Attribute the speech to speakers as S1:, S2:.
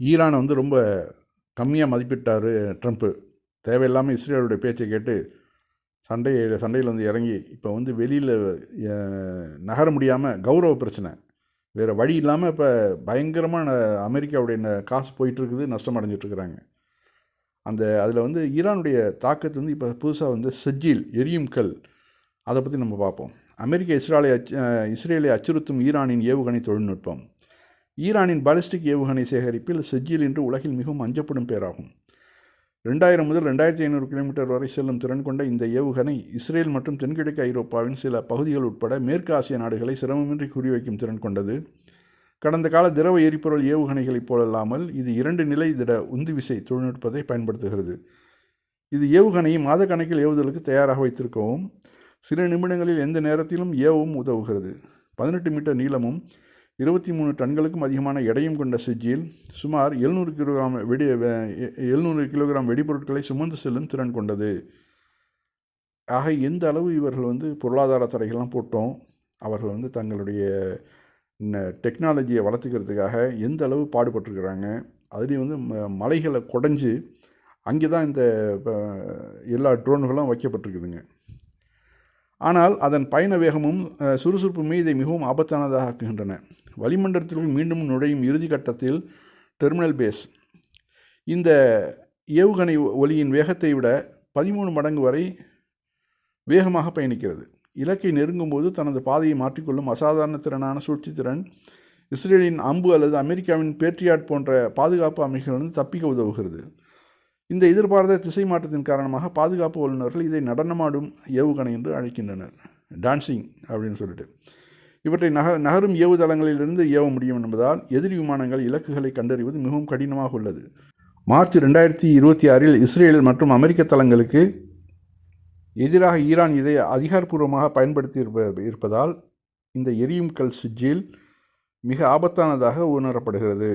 S1: ஈரானை வந்து ரொம்ப கம்மியாக மதிப்பிட்டார் ட்ரம்ப்பு. தேவையில்லாமல் இஸ்ரேலுடைய பேச்சை கேட்டு சண்டையில் வந்து இறங்கி இப்போ வந்து வெளியில் நகர முடியாமல் கௌரவ பிரச்சனை, வேறு வழி இல்லாமல் இப்போ பயங்கரமாக அமெரிக்காவுடைய காசு போயிட்டுருக்குது, நஷ்டம் அடைஞ்சிட்ருக்குறாங்க. அதில் வந்து ஈரானுடைய தாக்கத்து வந்து இப்போ புதுசாக வந்து செஜ்ஜில் எரியும் கல், அதை பற்றி நம்ம பார்ப்போம். இஸ்ரேலை அச்சுறுத்தும் ஈரானின் ஏவுகணை தொழில்நுட்பம். ஈரானின் பாலிஸ்டிக் ஏவுகணை சேகரிப்பில் செஜ்ஜில் என்று உலகில் மிகவும் அஞ்சப்படும் பேராகும். 2000 முதல் 2500 கிலோமீட்டர் வரை செல்லும் திறன் கொண்ட இந்த ஏவுகணை இஸ்ரேல் மற்றும் தென்கிழக்கு ஐரோப்பாவின் சில பகுதிகள் உட்பட மேற்கு ஆசிய நாடுகளை சிரமமின்றி குறிவைக்கும் திறன் கொண்டது. கடந்த கால திரவ எரிபொருள் ஏவுகணைகளைப் போலல்லாமல் இது 2 நிலை திட உந்துவிசை தொழில்நுட்பத்தை பயன்படுத்துகிறது. இது ஏவுகணையை மாதக்கணக்கில் ஏவுதலுக்கு தயாராக வைத்திருக்கவும் சில நிமிடங்களில் எந்த நேரத்திலும் ஏவவும் உதவுகிறது. 18 மீட்டர் நீளமும் 23 டன்களுக்கும் அதிகமான எடையும் கொண்ட செஜ்ஜில் சுமார் 700 கிலோகிராம் வெடிபொருட்களை சுமந்து செல்லும் திறன் கொண்டது. ஆக எந்த அளவு இவர்கள் வந்து பொருளாதார தடைகள்லாம் போட்டோம், அவர்கள் வந்து தங்களுடைய டெக்னாலஜியை வளர்த்துக்கிறதுக்காக எந்த அளவு பாடுபட்டுருக்கிறாங்க. அதுலேயும் வந்து மலைகளை குடைஞ்சு அங்கே தான் இந்த எல்லா ட்ரோன்களும் வைக்கப்பட்டிருக்குதுங்க. ஆனால் அதன் பயண வேகமும் சுறுசுறுப்புமே இதை மிகவும் ஆபத்தானதாக ஆக்குகின்றன. வளிமண்டலத்திற்குள் மீண்டும் நுழையும் இறுதி கட்டத்தில் டெர்மினல் பேஸ் இந்த ஏவுகணை ஒலியின் வேகத்தை விட 13 மடங்கு வரை வேகமாக பயணிக்கிறது. இலக்கை நெருங்கும்போது தனது பாதையை மாற்றிக்கொள்ளும் அசாதாரண திறனான சூழ்ச்சி திறன் இஸ்ரேலின் அம்பு அல்லது அமெரிக்காவின் பேட்ரியாட் போன்ற பாதுகாப்பு அமைப்புகளிலிருந்து தப்பிக்க உதவுகிறது. இந்த எதிர்பாராத திசை மாற்றத்தின் காரணமாக பாதுகாப்பு வல்லுநர்கள் இதை நடனமாடும் ஏவுகணை என்று அழைக்கின்றனர், டான்சிங் அப்படின்னு சொல்லிட்டு. இவற்றை நகரும் ஏவுதளங்களிலிருந்து ஏவ முடியும் என்பதால் எதிரி விமானங்கள் இலக்குகளை கண்டறிவது மிகவும் கடினமாக உள்ளது. மார்ச் 2026 இஸ்ரேல் மற்றும் அமெரிக்க தளங்களுக்கு எதிராக ஈரான் இதை அதிகாரப்பூர்வமாக பயன்படுத்தி இருப்பதால் இந்த எரியும் கல் செஜ்ஜில் மிக ஆபத்தானதாக உணரப்படுகிறது.